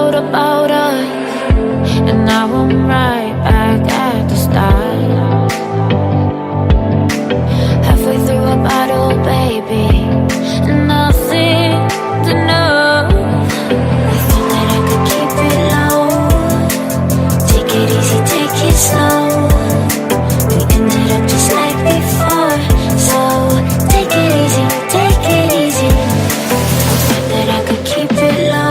wrote about us, and now I'm right back at the start. Halfway through a bottle, baby, nothing to know. I thought that I could keep it low. Take it easy, take it slow. We ended up just like before, so take it easy, take it easy. Thought that I could keep it low.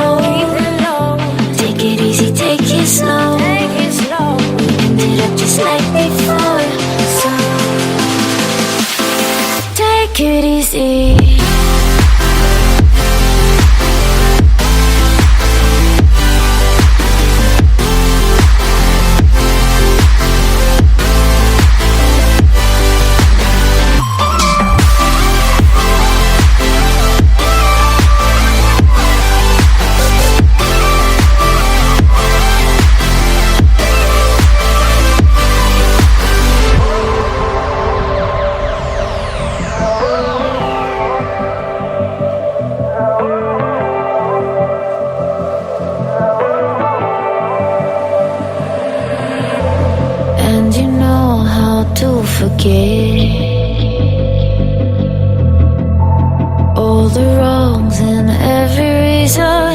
Take it easy, take it slow. We ended up just like before, so take it easy. Forget all the wrongs and every reason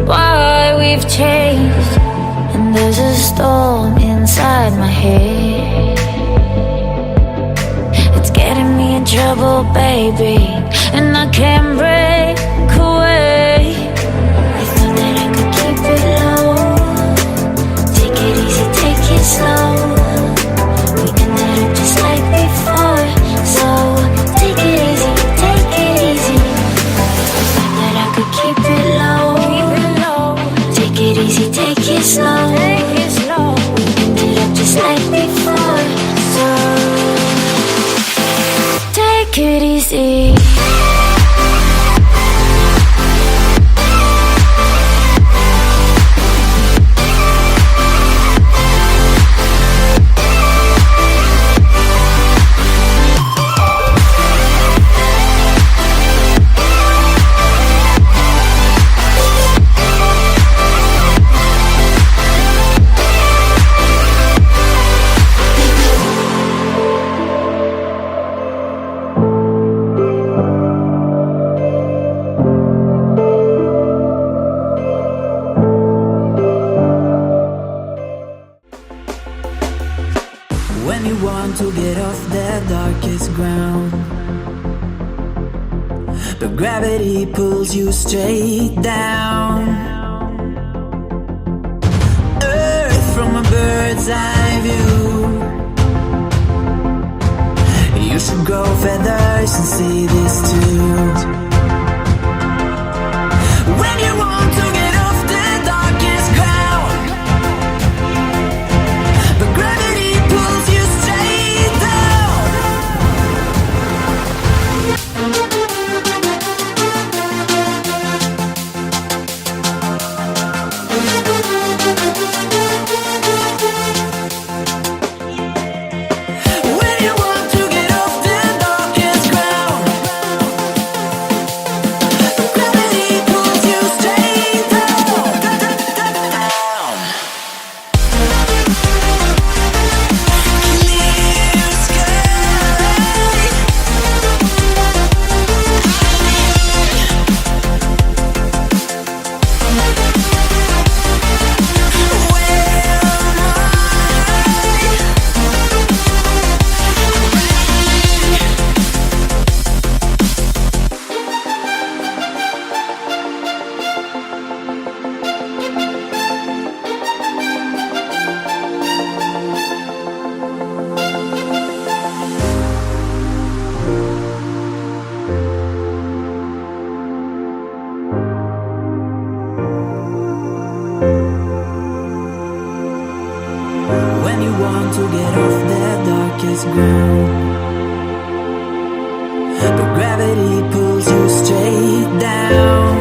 why we've changed. And there's a storm inside my head. It's getting me in trouble, baby, and I can't break away. I thought that I could keep it low. Take it easy, take it slow. Just like before, so take it easy, take it easy. Thought that I could keep it low. Take it easy, take it slow. We ended up just like before, so take it easy. When you want to get off the darkest ground, but gravity pulls you straight down. Earth from a bird's eye view. You should grow feathers and see this too. When you want to get off the darkest ground, but gravity pulls you straight down. When you want to get off the darkest ground, but gravity pulls you straight down. Clear sky. When you want to get off the darkest ground, but gravity pulls you straight down.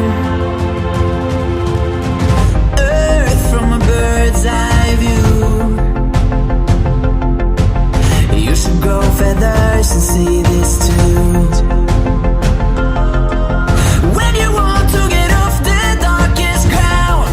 Earth from a bird's eye view. You should grow feathers and see this too. When you want to get off the darkest ground,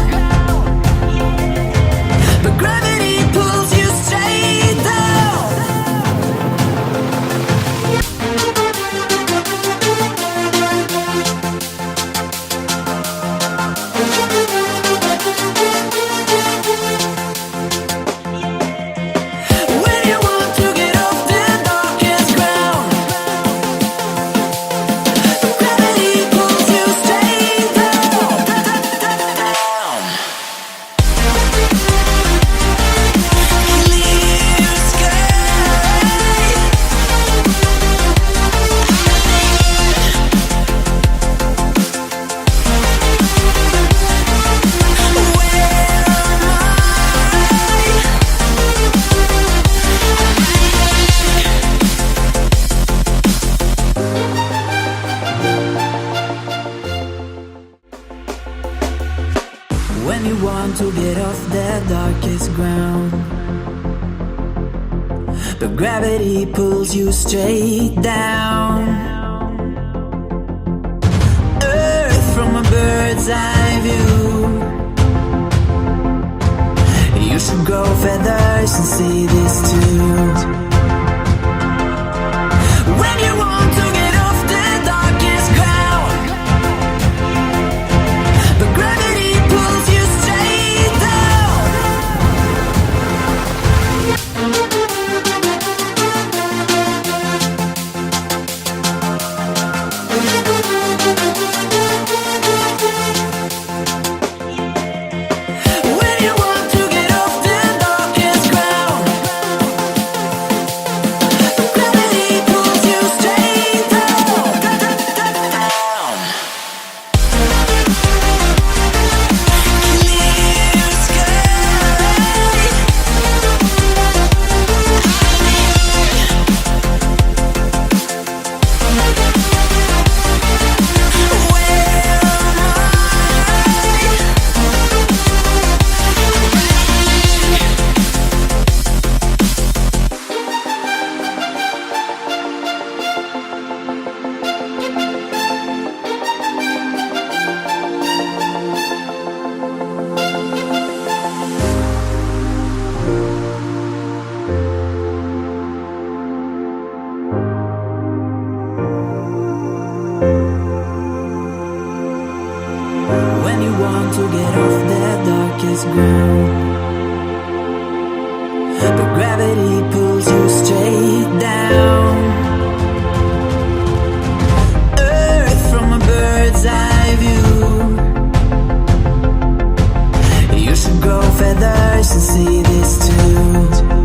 want to get off that darkest ground, but gravity pulls you straight down. Earth from a bird's eye view. You should grow feathers and see this too. When you want to get off the darkest ground, but gravity pulls you straight down. When you want to get off the darkest ground, but gravity pulls you straight down. Clear sky. When you want to get off that darkest ground, but gravity pulls you straight down. Earth from a bird's eye view. You should grow feathers and see this too.